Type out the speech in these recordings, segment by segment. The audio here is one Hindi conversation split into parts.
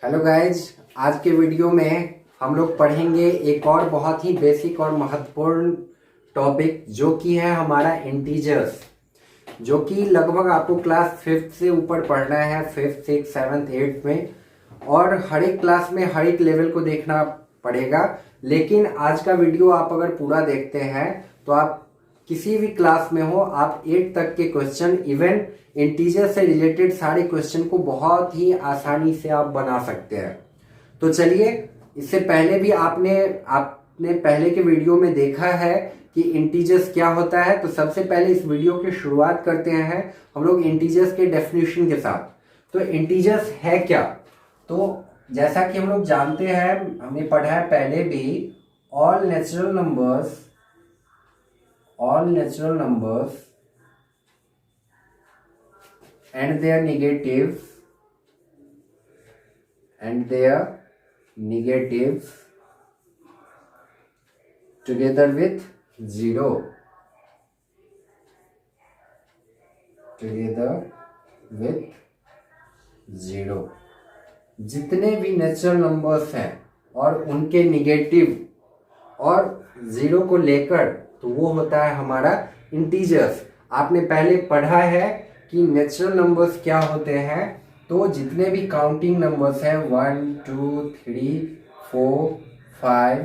हेलो गाइज, आज के वीडियो में हम लोग पढ़ेंगे एक और बहुत ही बेसिक और महत्वपूर्ण टॉपिक जो कि है हमारा इंटीजर्स, जो कि लगभग आपको क्लास 5th से ऊपर पढ़ना है, 5th 6th 7th 8th में, और हर एक क्लास में हर एक लेवल को देखना पड़ेगा। लेकिन आज का वीडियो आप अगर पूरा देखते हैं तो आप किसी भी क्लास में हो, आप 8 तक के क्वेश्चन, इवन इंटीजर से रिलेटेड सारे क्वेश्चन को बहुत ही आसानी से आप बना सकते हैं। तो चलिए, इससे पहले भी आपने पहले के वीडियो में देखा है कि इंटीजर्स क्या होता है। तो सबसे पहले इस वीडियो की शुरुआत करते हैं हम लोग इंटीजर्स के डेफिनेशन के साथ। तो इंटीजर्स है क्या? तो जैसा कि हम लोग जानते हैं, हमने पढ़ा है पहले भी, all natural numbers and their negatives together with zero जितने भी नेचुरल नंबर्स हैं और उनके निगेटिव और जीरो को लेकर, तो वो होता है हमारा इंटीजर्स। आपने पहले पढ़ा है कि नेचुरल नंबर्स क्या होते हैं। तो जितने भी काउंटिंग नंबर्स हैं 1 2 3 4 5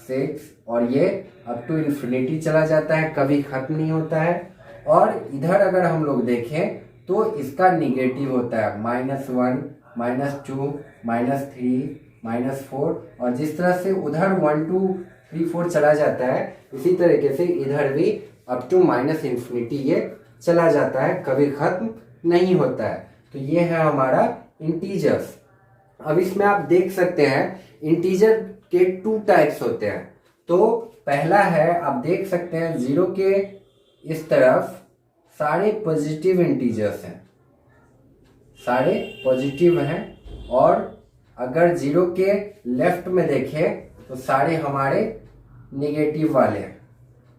6 और ये अप टू इन्फिनिटी चला जाता है, कभी खत्म नहीं होता है। और इधर अगर हम लोग देखें तो इसका निगेटिव होता है -1 -2 -3 -4, और जिस तरह से उधर 1 2 3 4 चला जाता है, इसी तरीके से इधर भी अप टू -इन्फिनिटी ये चला जाता है, कभी खत्म नहीं होता है। तो ये है हमारा इंटीजर्स। अब इसमें आप देख सकते हैं इंटीजर के 2 टाइप्स होते हैं। तो पहला है, आप देख सकते हैं जीरो के इस तरफ सारे पॉजिटिव इंटीजर्स हैं, सारे पॉजिटिव हैं, और अगर जीरो के लेफ्ट में देखें तो सारे हमारे निगेटिव वाले हैं।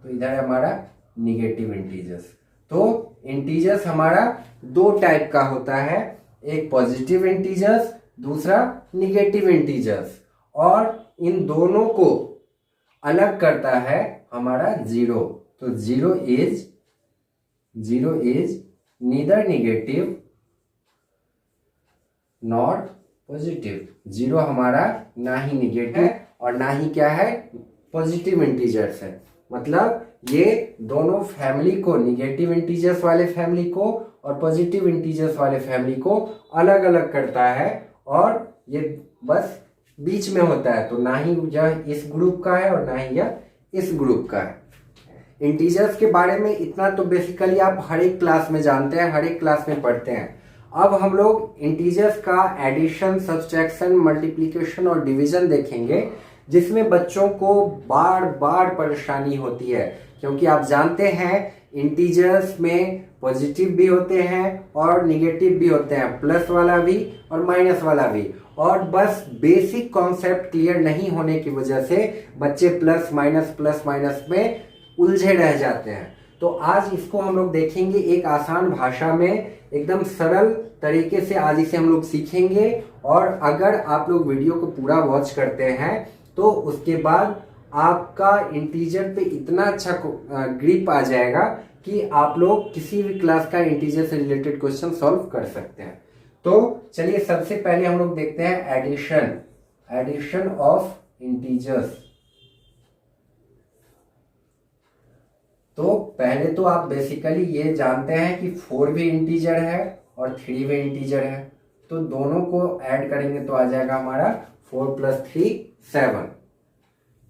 तो इधर हमारा निगेटिव इंटीजर्स। तो इंटीजर्स हमारा 2 टाइप का होता है, एक पॉजिटिव इंटीजर्स, दूसरा निगेटिव इंटीजर्स, और इन दोनों को अलग करता है हमारा जीरो। तो zero is neither negative not positive. Zero हमारा ना ही निगेटिव है और ना ही क्या है, पॉजिटिव इंटीजर्स है। मतलब ये दोनों फैमिली को, निगेटिव इंटीजर्स वाले फैमिली को और पॉजिटिव इंटीजर्स वाले फैमिली को अलग अलग करता है, और ये बस बीच में होता है। तो ना ही यह इस ग्रुप का है और ना ही यह इस ग्रुप का है। इंटीजर्स के बारे में इतना तो बेसिकली आप हर एक क्लास में जानते हैं, हर एक क्लास में पढ़ते हैं। अब हम लोग इंटीजर्स का एडिशन, सब्सट्रैक्शन, मल्टीप्लिकेशन और डिवीजन देखेंगे, जिसमें बच्चों को बार बार परेशानी होती है, क्योंकि आप जानते हैं इंटीजर्स में पॉजिटिव भी होते हैं और निगेटिव भी होते हैं, प्लस वाला भी और माइनस वाला भी। और बस बेसिक कॉन्सेप्ट क्लियर नहीं होने की वजह से बच्चे प्लस माइनस में उलझे रह जाते हैं। तो आज इसको हम लोग देखेंगे एक आसान भाषा में, एकदम सरल तरीके से आज इसे हम लोग सीखेंगे। और अगर आप लोग वीडियो को पूरा वॉच करते हैं तो उसके बाद आपका इंटीजर पे इतना अच्छा ग्रिप आ जाएगा कि आप लोग किसी भी क्लास का इंटीजर से रिलेटेड क्वेश्चन सॉल्व कर सकते हैं। तो चलिए, सबसे पहले हम लोग देखते हैं एडिशन ऑफ इंटीजर्स। तो पहले तो आप बेसिकली ये जानते हैं कि 4 भी इंटीजर है और 3 भी इंटीजर है। तो दोनों को ऐड करेंगे तो आ जाएगा हमारा 4 + 3 7।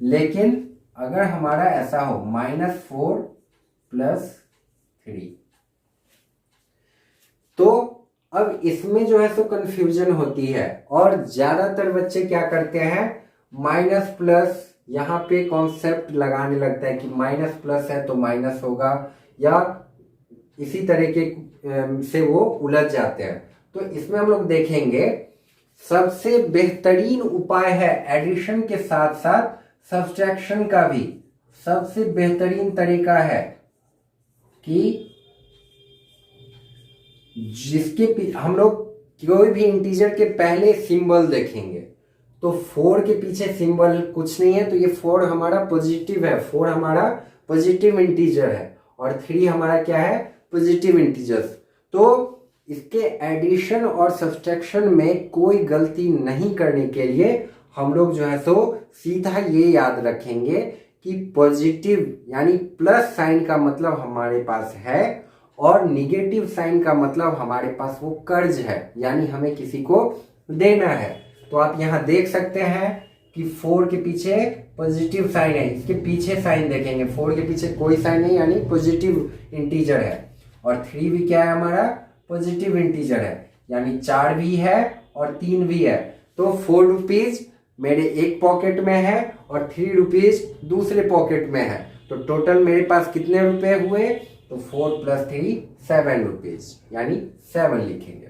लेकिन अगर हमारा ऐसा हो -4 + 3, तो अब इसमें जो है सो कंफ्यूजन होती है, और ज्यादातर बच्चे क्या करते हैं, माइनस प्लस यहाँ पे कॉन्सेप्ट लगाने लगता है कि माइनस प्लस है तो माइनस होगा, या इसी तरीके से वो उलझ जाते हैं। तो इसमें हम लोग देखेंगे सबसे बेहतरीन उपाय है एडिशन के साथ साथ सब्सट्रैक्शन का भी सबसे बेहतरीन तरीका है कि जिसके हम लोग कोई भी इंटीजर के पहले सिंबल देखेंगे तो 4 के पीछे सिंबल कुछ नहीं है, तो ये 4 हमारा पॉजिटिव है, 4 हमारा पॉजिटिव इंटीजर है और 3 हमारा क्या है, पॉजिटिव इंटीजर्स। तो इसके एडिशन और सब्सट्रैक्शन में कोई गलती नहीं करने के लिए हम लोग जो है सो सीधा ये याद रखेंगे कि पॉजिटिव यानी प्लस साइन का मतलब हमारे पास है और निगेटिव साइन का मतलब हमारे पास वो कर्ज है, यानी हमें किसी को देना है। तो आप यहाँ देख सकते हैं कि 4 के पीछे पॉजिटिव साइन है, इसके पीछे साइन देखेंगे, 4 के पीछे कोई साइन नहीं यानी पॉजिटिव इंटीजर है। और 3 भी क्या है, हमारा पॉजिटिव इंटीजर है, यानी 4 भी है और 3 भी है। तो 4 रुपीज मेरे एक पॉकेट में है और 3 रुपीज दूसरे पॉकेट में है, तो टोटल मेरे पास कितने रुपए हुए, तो 4 + 3 7 रुपीज, यानी 7 लिखेंगे।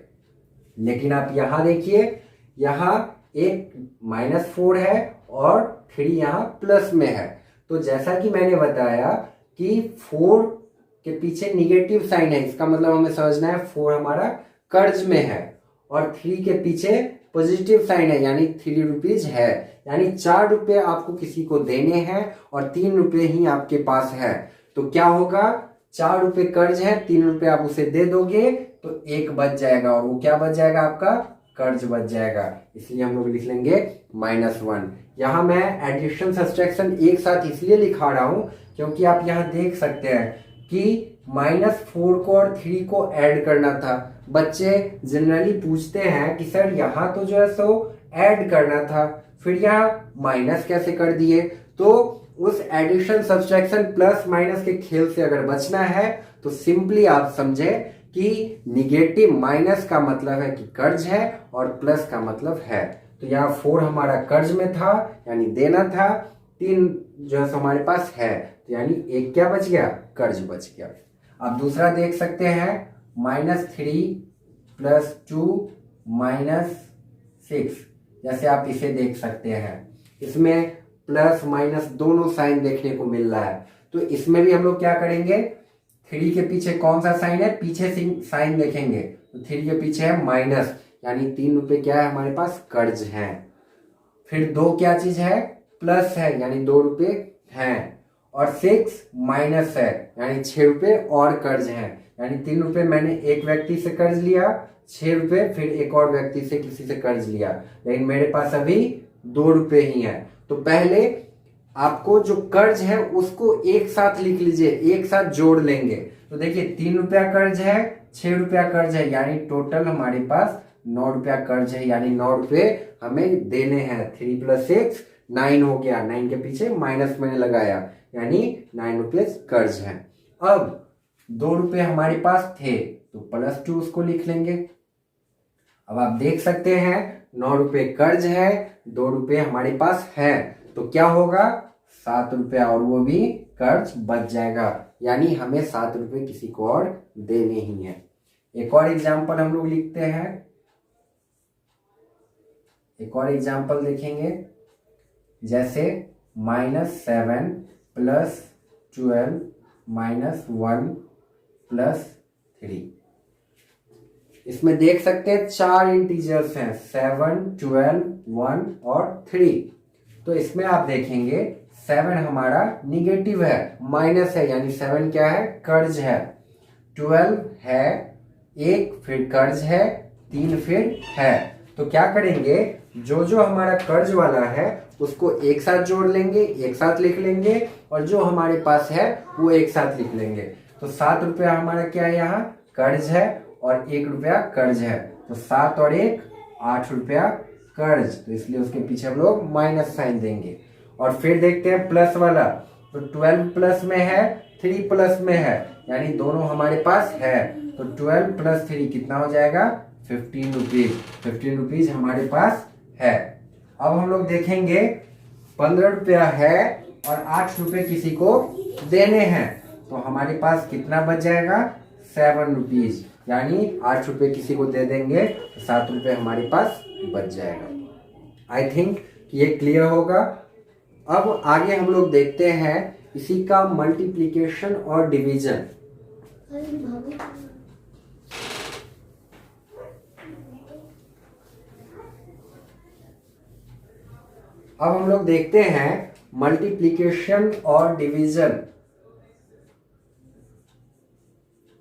लेकिन आप यहां देखिए, यहां एक -4 है और 3 यहाँ प्लस में है। तो जैसा कि मैंने बताया कि 4 के पीछे निगेटिव साइन है, इसका मतलब हमें समझना है 4 हमारा कर्ज में है और 3 के पीछे पॉजिटिव साइन है यानी 3 रुपीज है, यानी 4 रुपए आपको किसी को देने हैं और 3 रुपए ही आपके पास है। तो क्या होगा, 4 रुपए कर्ज है, 3 रुपए आप उसे दे दोगे तो 1 बच जाएगा और वो क्या बच जाएगा, आपका कर्ज बच जाएगा। इसलिए हम लोग लिख लेंगे -1। यहाँ मैं एडिशन सब्सट्रैक्शन एक साथ इसलिए लिखा रहा हूं क्योंकि आप यहाँ देख सकते हैं कि -4 को और 3 को ऐड करना था। बच्चे जनरली पूछते हैं कि सर यहाँ तो जो है सो ऐड करना था, फिर यहाँ माइनस कैसे कर दिए। तो उस एडिशन सब्सट्रैक्शन प्लस माइनस के खेल से अगर बचना है तो सिंपली आप समझे कि निगेटिव माइनस का मतलब है कि कर्ज है और प्लस का मतलब है। तो यहाँ 4 हमारा कर्ज में था यानी देना था, 3 जो है हमारे पास है, तो यानी 1 क्या बच गया, कर्ज बच गया। अब दूसरा देख सकते हैं, -3 + 2 -6, जैसे आप इसे देख सकते हैं, इसमें प्लस माइनस दोनों साइन देखने को मिल रहा है। तो इसमें भी हम लोग क्या करेंगे, 3 के पीछे कौन सा साइन है, पीछे साइन देखेंगे, तो 3 के पीछे है माइनस, यानी 3 रुपए क्या है हमारे पास, कर्ज है। फिर 2 क्या चीज है, प्लस है, यानी 2 रुपए हैं, और 6 माइनस है यानी 6 रुपए और कर्ज है, यानी 3 रुपए मैंने एक व्यक्ति से कर्ज लिया, 6 रुपए फिर एक और व्यक्ति से किसी से कर्ज लिया, लेकिन मेरे पास अभी 2 रुपए ही है। तो पहले आपको जो कर्ज है उसको एक साथ लिख लीजिए, एक साथ जोड़ लेंगे। तो देखिए 3 रुपया कर्ज है, 6 रुपया कर्ज है, यानी टोटल हमारे पास 9 रुपया कर्ज है, यानी 9 रुपए हमें देने हैं। 3 + 6 9 हो गया, 9 के पीछे माइनस मैंने लगाया, यानी 9 रुपये कर्ज है। अब 2 रुपए हमारे पास थे तो +2 उसको लिख लेंगे। अब आप देख सकते हैं 9 रुपए कर्ज है, 2 रुपए हमारे पास है, तो क्या होगा, 7 रुपया और वो भी कर्ज बच जाएगा, यानी हमें 7 रुपए किसी को और देने ही है। एक और एग्जाम्पल हम लोग लिखते हैं, एक और एग्जाम्पल देखेंगे, जैसे -7 + 12 -1 + 3। इसमें देख सकते हैं 4 इंटीजर्स हैं, 7 12 1 और 3। तो इसमें आप देखेंगे 7 हमारा निगेटिव है, माइनस है, यानी 7 क्या है, कर्ज है, 12 है, 1 फिर कर्ज है, 3 फिर है। तो क्या करेंगे, जो जो हमारा कर्ज वाला है उसको एक साथ जोड़ लेंगे, एक साथ लिख लेंगे, और जो हमारे पास है वो एक साथ लिख लेंगे। तो 7 रुपया हमारा क्या है, यहाँ कर्ज है और 1 रुपया कर्ज है, तो 7 और 1 8 रुपया कर्ज, तो इसलिए उसके पीछे हम लोग माइनस साइन देंगे। और फिर देखते हैं प्लस वाला, तो 12 प्लस में है, 3 प्लस में है, यानी दोनों हमारे पास है, तो 12 + 3 कितना हो जाएगा, 15 रुपीज। 15 रुपीज हमारे पास है। अब हम लोग देखेंगे 15 रुपया है और 8 रुपए किसी को देने हैं, तो हमारे पास कितना बच जाएगा, 7 रुपीज, यानी 8 रुपए किसी को दे देंगे तो 7 रुपए हमारे पास बच जाएगा। आई थिंक ये क्लियर होगा। अब आगे हम लोग देखते हैं इसी का मल्टीप्लिकेशन और डिवीजन। अब हम लोग देखते हैं मल्टीप्लिकेशन और डिवीजन।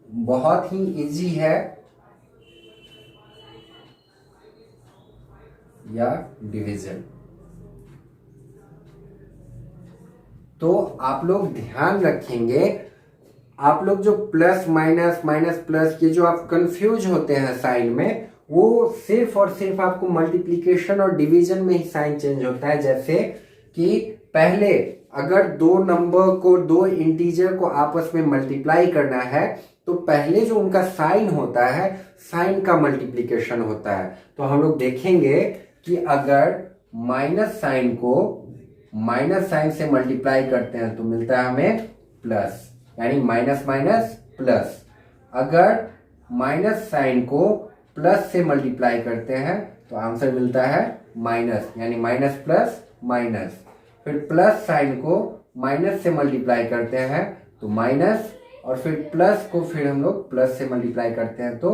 बहुत ही इजी है, या डिवीजन। तो आप लोग ध्यान रखेंगे, आप लोग जो प्लस माइनस माइनस प्लस के जो आप कंफ्यूज होते हैं साइन में, वो सिर्फ और सिर्फ आपको मल्टीप्लिकेशन और डिवीजन में ही साइन चेंज होता है। जैसे कि पहले अगर दो नंबर को, दो इंटीजर को आपस में मल्टीप्लाई करना है तो पहले जो उनका साइन होता है, साइन का मल्टीप्लिकेशन होता है। तो हम लोग देखेंगे कि अगर माइनस साइन को माइनस साइन से मल्टीप्लाई करते हैं तो मिलता है हमें प्लस, यानी माइनस माइनस प्लस। अगर माइनस साइन को प्लस से मल्टीप्लाई करते हैं तो आंसर मिलता है माइनस, यानी माइनस प्लस माइनस। फिर प्लस साइन को माइनस से मल्टीप्लाई करते हैं तो माइनस, और फिर प्लस को फिर हम लोग प्लस से मल्टीप्लाई करते हैं तो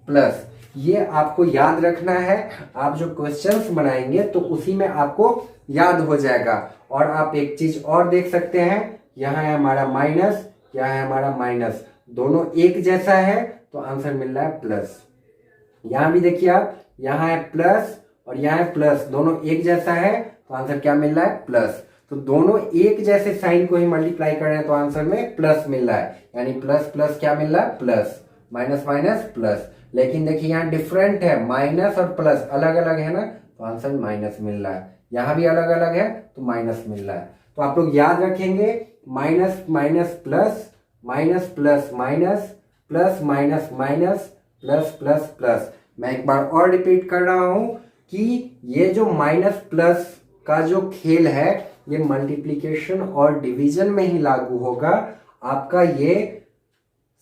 प्लस। ये आपको याद रखना है, आप जो क्वेश्चंस बनाएंगे तो उसी में आपको याद हो जाएगा। और आप एक चीज और देख सकते हैं, यहाँ है हमारा माइनस, यहाँ है हमारा माइनस, दोनों एक जैसा है तो आंसर मिल रहा है प्लस। यहाँ भी देखिए आप, यहाँ है प्लस और यहाँ है प्लस, दोनों एक जैसा है तो आंसर क्या मिल रहा है प्लस। तो दोनों एक जैसे साइन को ही मल्टीप्लाई कर रहे हैं तो आंसर में प्लस मिल रहा है, यानी प्लस प्लस क्या मिल रहा है प्लस, माइनस माइनस प्लस। लेकिन देखिए यहाँ डिफरेंट है, माइनस और प्लस अलग अलग है ना, तो आंसर माइनस मिल रहा है। यहाँ भी अलग अलग है तो माइनस मिल रहा है। तो आप लोग याद रखेंगे, minus minus plus, minus plus minus, plus minus minus, plus plus plus. मैं एक बार और रिपीट कर रहा हूं कि ये जो माइनस प्लस का जो खेल है ये मल्टीप्लिकेशन और डिवीजन में ही लागू होगा, आपका ये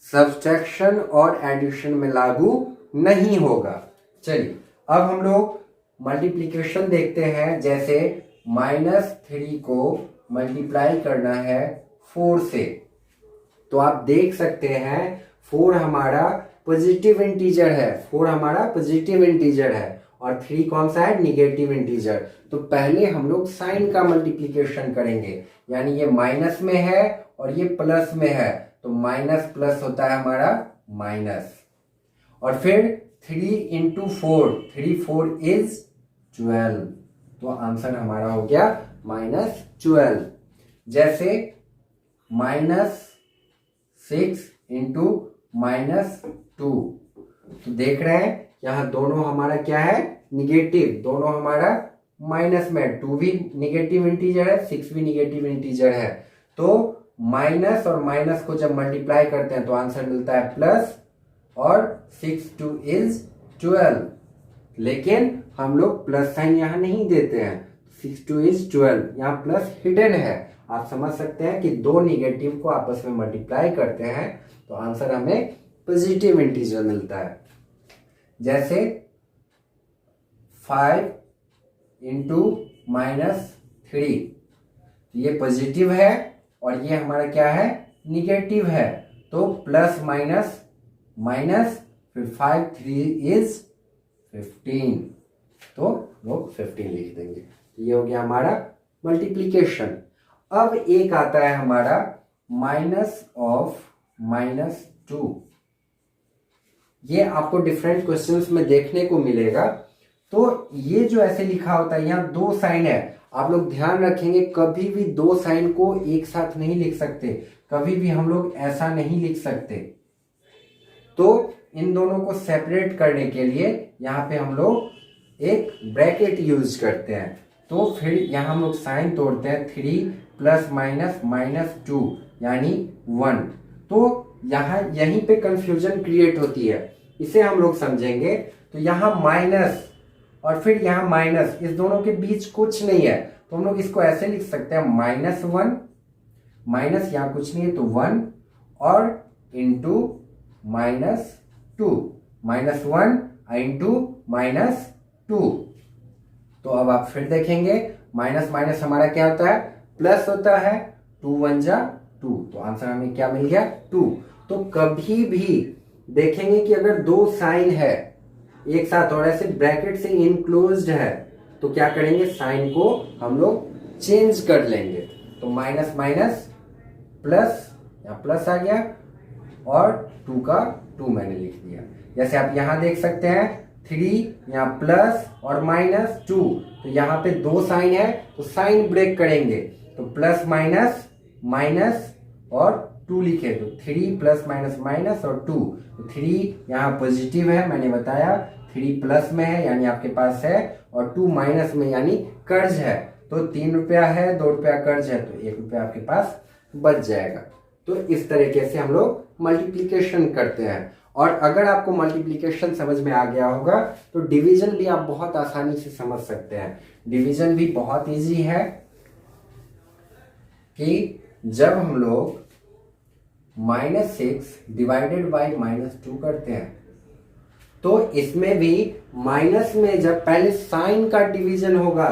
सब्ट्रैक्शन और एडिशन में लागू नहीं होगा। चलिए अब हम लोग मल्टीप्लिकेशन देखते हैं। जैसे -3 को मल्टीप्लाई करना है 4 से, तो आप देख सकते हैं 4 हमारा पॉजिटिव इंटीजर है, 4 हमारा पॉजिटिव इंटीजर है और 3 कौन सा है, निगेटिव इंटीजर। तो पहले हम लोग साइन का मल्टीप्लिकेशन करेंगे, यानी ये माइनस में है और ये प्लस में है, तो माइनस प्लस होता है हमारा माइनस। और फिर 3 इंटू 4, 3 4 इज 12, तो आंसर हमारा हो गया -12। जैसे -6 इंटू -2, तो देख रहे हैं यहाँ दोनों हमारा क्या है, निगेटिव, दोनों हमारा माइनस में, 2 भी निगेटिव इंटीजर है, 6 भी निगेटिव इंटीजर है। तो माइनस और माइनस को जब मल्टीप्लाई करते हैं तो आंसर मिलता है प्लस, और 6 2 इज 12। लेकिन हम लोग प्लस साइन यहाँ नहीं देते हैं, 6 2 इज 12, यहाँ प्लस हिडन है। आप समझ सकते हैं कि दो निगेटिव को आपस में मल्टीप्लाई करते हैं तो आंसर हमें पॉजिटिव इंटीजर मिलता है। जैसे 5 इंटू -3, ये पॉजिटिव है और ये हमारा क्या है, निगेटिव है, तो प्लस माइनस माइनस, फिर 5 3 इज 15, तो लोग 15 लिख देंगे। ये हो गया हमारा मल्टीप्लिकेशन। अब एक आता है हमारा -2। ये आपको डिफरेंट क्वेश्चंस में देखने को मिलेगा। तो ये जो ऐसे लिखा होता है, यहाँ 2 साइन है, आप लोग ध्यान रखेंगे कभी भी 2 साइन को एक साथ नहीं लिख सकते, कभी भी हम लोग ऐसा नहीं लिख सकते। तो इन दोनों को सेपरेट करने के लिए यहाँ पे हम लोग एक ब्रैकेट यूज करते हैं। तो फिर यहाँ हम लोग साइन तोड़ते हैं, 3 प्लस माइनस -2 यानी 1। तो यहाँ यहीं पे कंफ्यूजन क्रिएट होती है, इसे हम लोग समझेंगे। तो यहाँ माइनस और फिर यहाँ माइनस, इस दोनों के बीच कुछ नहीं है, तो हम लोग इसको ऐसे लिख सकते हैं -1, माइनस यहाँ कुछ नहीं है तो 1, और इंटू -2, -1 इंटू -2। तो अब आप फिर देखेंगे माइनस माइनस हमारा क्या होता है, प्लस होता है, 2 1 जा 2, तो आंसर हमें क्या मिल गया 2। तो कभी भी देखेंगे कि अगर 2 साइन है एक साथ और ऐसे ब्रैकेट से इनक्लोज्ड है, तो क्या करेंगे, साइन को हम लोग चेंज कर लेंगे। तो माइनस माइनस प्लस, यहाँ प्लस आ गया और 2 का 2 मैंने लिख दिया। जैसे आप यहाँ देख सकते हैं 3, यहाँ प्लस और माइनस 2, तो यहाँ पे 2 साइन है तो साइन ब्रेक करेंगे, तो प्लस माइनस माइनस और 2 लिखे, तो 3 प्लस माइनस माइनस और 2, तो 3 यहाँ पॉजिटिव है, मैंने बताया 3 प्लस में है यानी आपके पास है, और 2 माइनस में यानी कर्ज है, तो 3 रुपया है, 2 रुपया कर्ज है, तो 1 रुपया आपके पास बच जाएगा। तो इस तरीके से हम लोग मल्टीप्लिकेशन करते हैं। और अगर आपको मल्टीप्लिकेशन समझ में आ गया होगा तो डिवीजन भी आप बहुत आसानी से समझ सकते हैं। डिवीजन भी बहुत इजी है कि जब हम लोग -6 डिवाइडेड बाई -2 करते हैं तो इसमें भी माइनस में जब पहले साइन का डिवीजन होगा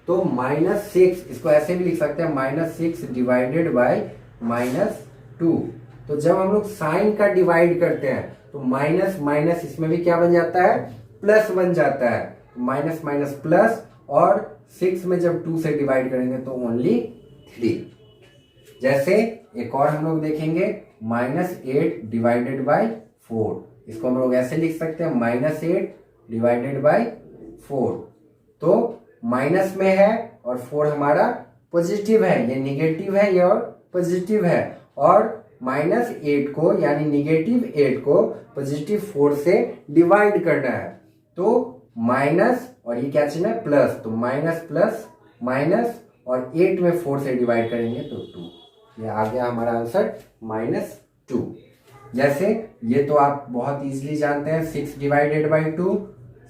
तो -6, इसको ऐसे भी लिख सकते हैं -6 डिवाइडेड बाई -2। तो जब हम लोग साइन का डिवाइड करते हैं तो माइनस माइनस इसमें भी क्या बन जाता है, प्लस बन जाता है, माइनस माइनस प्लस, और 6 में जब 2 से डिवाइड करेंगे तो ओनली 3। जैसे एक और हम लोग देखेंगे -8 डिवाइडेड बाई 4, इसको हम लोग ऐसे लिख सकते हैं -8 डिवाइडेड बाई 4। तो माइनस में है और 4 हमारा पॉजिटिव है, ये निगेटिव है, ये और पॉजिटिव है, और -8 को यानी -8 को +4 से डिवाइड करना है, तो माइनस और ये क्या चिन्ह है, प्लस, तो माइनस प्लस माइनस, और 8 में 4 से डिवाइड करेंगे तो 2, ये आ गया हमारा आंसर -2। जैसे ये तो आप बहुत इजीली जानते हैं 6 डिवाइडेड बाई 2,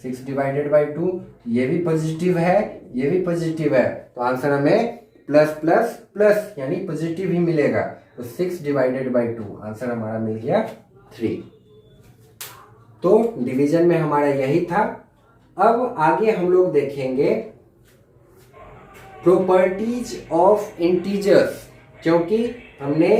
6 डिवाइडेड बाई 2, ये भी पॉजिटिव है, ये भी पॉजिटिव है, तो आंसर हमें प्लस प्लस प्लस यानी पॉजिटिव ही मिलेगा, तो 6 डिवाइडेड बाई 2 आंसर हमारा मिल गया 3। तो डिवीजन में हमारा यही था। अब आगे हम लोग देखेंगे प्रॉपर्टीज ऑफ इंटीजर्स, क्योंकि हमने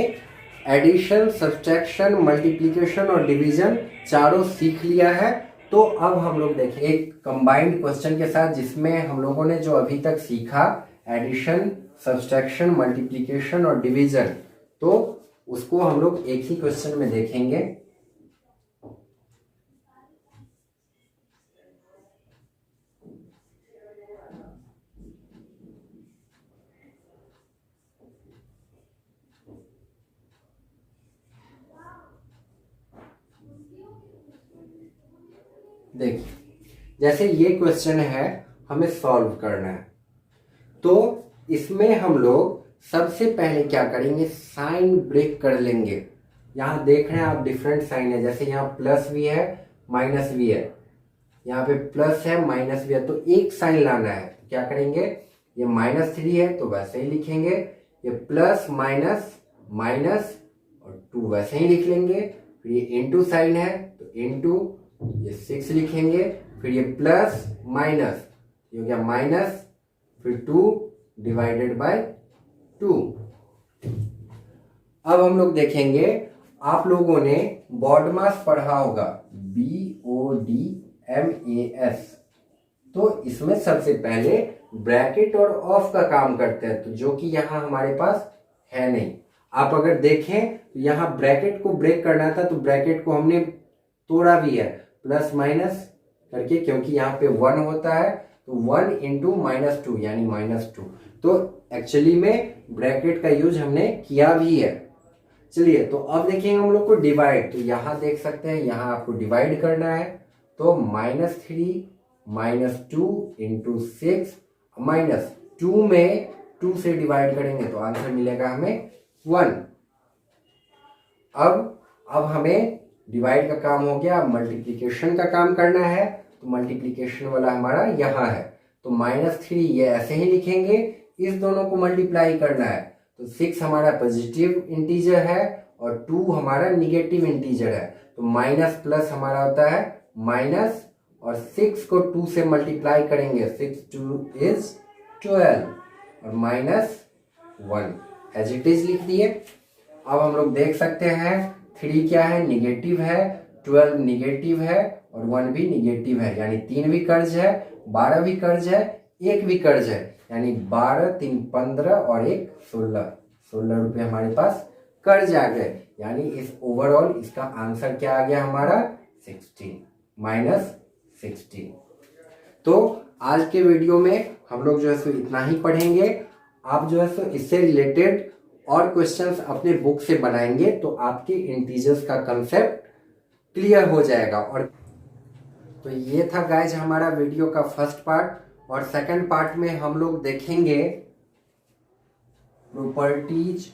एडिशन, सब्सट्रैक्शन, मल्टीप्लिकेशन और डिवीजन चारों सीख लिया है। तो अब हम लोग देखें एक कंबाइंड क्वेश्चन के साथ, जिसमें हम लोगों ने जो अभी तक सीखा एडिशन, सब्सट्रैक्शन, मल्टीप्लिकेशन और डिवीजन, तो उसको हम लोग एक ही क्वेश्चन में देखेंगे। देखिए, जैसे ये क्वेश्चन है, हमें सॉल्व करना है, तो इसमें हम लोग सबसे पहले क्या करेंगे, साइन ब्रेक कर लेंगे। यहाँ देख रहे हैं आप डिफरेंट साइन है, जैसे यहाँ प्लस भी है माइनस भी है, यहाँ पे प्लस है माइनस भी है, तो एक साइन लाना है, तो क्या करेंगे, ये -3 है तो वैसे ही लिखेंगे, ये प्लस माइनस माइनस और 2 वैसे ही लिख लेंगे, फिर ये इनटू साइन है तो इनटू, ये 6 लिखेंगे, फिर ये प्लस माइनस, ये हो गया माइनस, फिर 2 डिवाइडेड बाय 2। अब हम लोग देखेंगे, आप लोगों ने बॉडमास पढ़ा होगा, BODMAS, तो इसमें सबसे पहले ब्रैकेट और ऑफ का काम करते हैं, तो जो कि यहाँ हमारे पास है नहीं। आप अगर देखें तो यहाँ ब्रैकेट को ब्रेक करना था, तो ब्रैकेट को हमने तोड़ा भी है प्लस माइनस करके, क्योंकि यहाँ पे 1 होता है, तो 1 इंटू -2 यानी -2, तो एक्चुअली में ब्रैकेट का यूज हमने किया भी है। चलिए, तो अब देखेंगे हम लोग को डिवाइड, तो यहाँ देख सकते हैं, यहाँ आपको डिवाइड करना है, तो -3 -2 इंटू 6 -2 में 2 से डिवाइड करेंगे तो आंसर मिलेगा हमें 1। अब हमें डिवाइड का काम हो गया, मल्टीप्लिकेशन का काम करना है, तो मल्टीप्लिकेशन वाला हमारा यहाँ है, तो -3 ये ऐसे ही लिखेंगे, इस दोनों को मल्टीप्लाई करना है, तो 6 हमारा पॉजिटिव इंटीजर है और 2 हमारा निगेटिव इंटीजर है, तो माइनस प्लस हमारा होता है माइनस, और 6 को 2 से मल्टीप्लाई करेंगे, 6 2 इज 12 और -1 एज इट इज लिख दिए। अब हम लोग देख सकते हैं 3 क्या है, निगेटिव है, 12 निगेटिव है और 1 भी निगेटिव है, यानी 3 भी कर्ज है, 12 भी कर्ज है, एक भी कर्ज है, यानी 12, 3, 15 और एक 16 रुपये हमारे पास कर्ज आ गए। यानी इस ओवरऑल इसका आंसर क्या आ गया हमारा 16 माइनस 16। तो आज के वीडियो में हम लोग जो है सो इतना ही पढ़ेंगे। आप जो है सो इससे रिलेटेड और क्वेश्चंस अपने बुक से बनाएंगे तो आपके इंटीजर्स का कंसेप्ट क्लियर हो जाएगा। और तो ये था गाइज हमारा वीडियो का फर्स्ट पार्ट, और सेकंड पार्ट में हम लोग देखेंगे प्रॉपर्टीज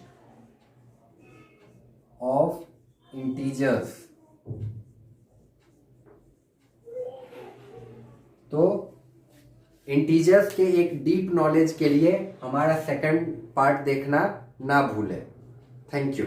ऑफ इंटीजर्स। तो इंटीजर्स के एक डीप नॉलेज के लिए हमारा सेकंड पार्ट देखना ना भूलें। Thank you.